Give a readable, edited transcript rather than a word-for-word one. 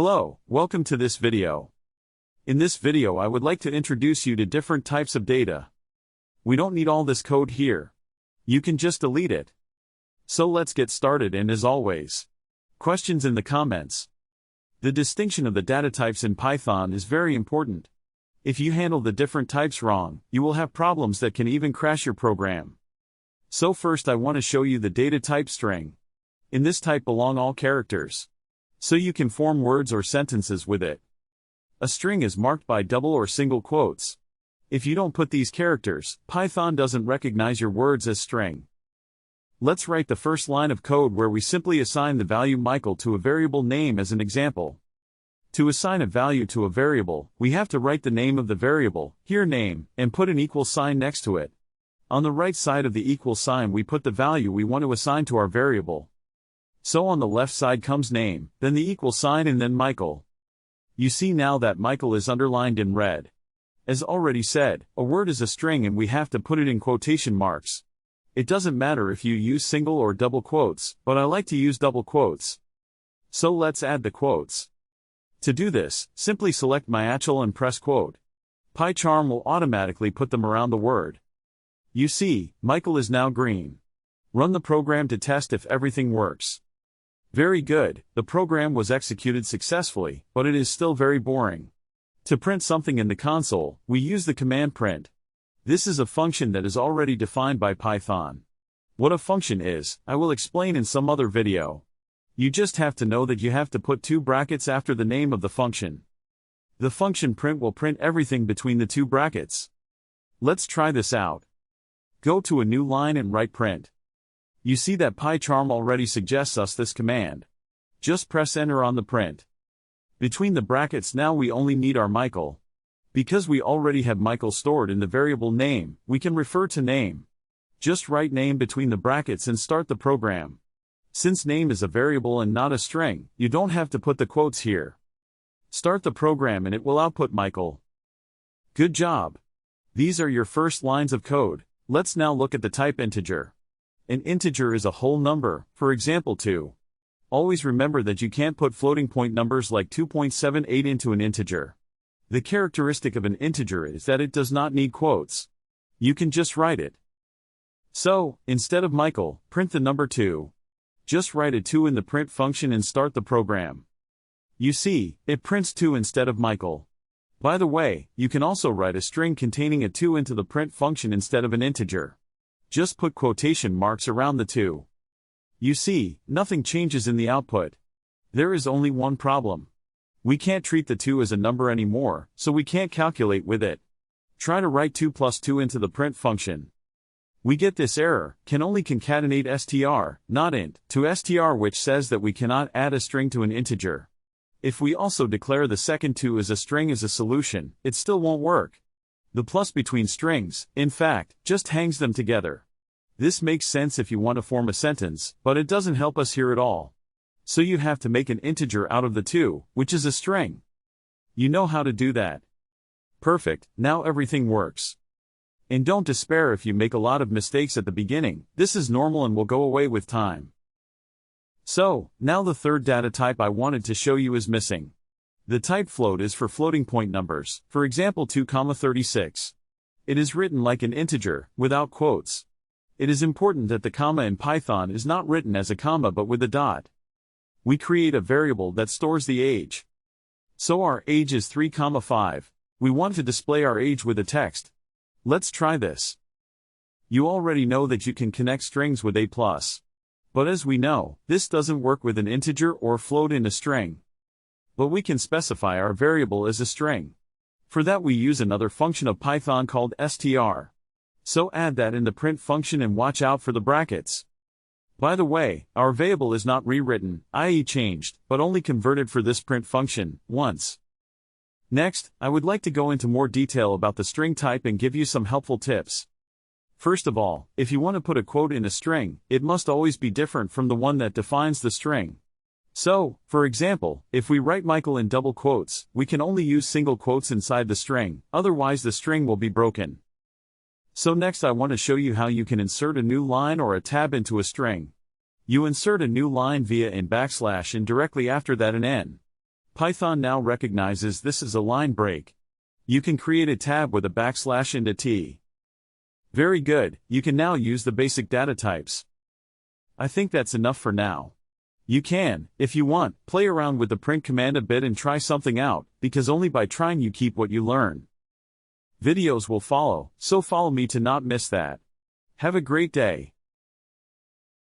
Hello, welcome to this video. In this video I would like to introduce you to different types of data. We don't need all this code here. You can just delete it. So let's get started, and as always, questions in the comments. The distinction of the data types in Python is very important. If you handle the different types wrong, you will have problems that can even crash your program. So first I want to show you the data type string. In this type belong all characters, so you can form words or sentences with it. A string is marked by double or single quotes. If you don't put these characters, Python doesn't recognize your words as string. Let's write the first line of code where we simply assign the value Michael to a variable name as an example. To assign a value to a variable, we have to write the name of the variable, here name, and put an equal sign next to it. On the right side of the equal sign we put the value we want to assign to our variable. So on the left side comes name, then the equal sign, and then Michael. You see now that Michael is underlined in red. As already said, a word is a string and we have to put it in quotation marks. It doesn't matter if you use single or double quotes, but I like to use double quotes. So let's add the quotes. To do this, simply select Myachal and press quote. PyCharm will automatically put them around the word. You see, Michael is now green. Run the program to test if everything works. Very good, the program was executed successfully, but it is still very boring. To print something in the console, we use the command print. This is a function that is already defined by Python. What a function is, I will explain in some other video. You just have to know that you have to put two brackets after the name of the function. The function print will print everything between the two brackets. Let's try this out. Go to a new line and write print. You see that PyCharm already suggests us this command. Just press enter on the print. Between the brackets now we only need our Michael. Because we already have Michael stored in the variable name, we can refer to name. Just write name between the brackets and start the program. Since name is a variable and not a string, you don't have to put the quotes here. Start the program and it will output Michael. Good job. These are your first lines of code. Let's now look at the type integer. An integer is a whole number, for example 2. Always remember that you can't put floating point numbers like 2.78 into an integer. The characteristic of an integer is that it does not need quotes. You can just write it. So, instead of Michael, print the number 2. Just write a 2 in the print function and start the program. You see, it prints 2 instead of Michael. By the way, you can also write a string containing a 2 into the print function instead of an integer. Just put quotation marks around the 2. You see, nothing changes in the output. There is only one problem. We can't treat the 2 as a number anymore, so we can't calculate with it. Try to write 2 plus 2 into the print function. We get this error, can only concatenate str, not int, to str, which says that we cannot add a string to an integer. If we also declare the second 2 as a string as a solution, it still won't work. The plus between strings, in fact, just hangs them together. This makes sense if you want to form a sentence, but it doesn't help us here at all. So you have to make an integer out of the 2, which is a string. You know how to do that. Perfect, now everything works. And don't despair if you make a lot of mistakes at the beginning, this is normal and will go away with time. So, now the third data type I wanted to show you is missing. The type float is for floating point numbers, for example 2,36. It is written like an integer, without quotes. It is important that the comma in Python is not written as a comma but with a dot. We create a variable that stores the age. So our age is 3,5. We want to display our age with a text. Let's try this. You already know that you can connect strings with a+. But as we know, this doesn't work with an integer or float in a string. But we can specify our variable as a string. For that we use another function of Python called str. So add that in the print function and watch out for the brackets. By the way, our variable is not rewritten, i.e. changed, but only converted for this print function, once. Next, I would like to go into more detail about the string type and give you some helpful tips. First of all, if you want to put a quote in a string, it must always be different from the one that defines the string. So, for example, if we write Michael in double quotes, we can only use single quotes inside the string, otherwise the string will be broken. So next I want to show you how you can insert a new line or a tab into a string. You insert a new line via /n and directly after that an n. Python now recognizes this as a line break. You can create a tab with a backslash into t. Very good, you can now use the basic data types. I think that's enough for now. You can, if you want, play around with the print command a bit and try something out, because only by trying you keep what you learn. Videos will follow, so follow me to not miss that. Have a great day.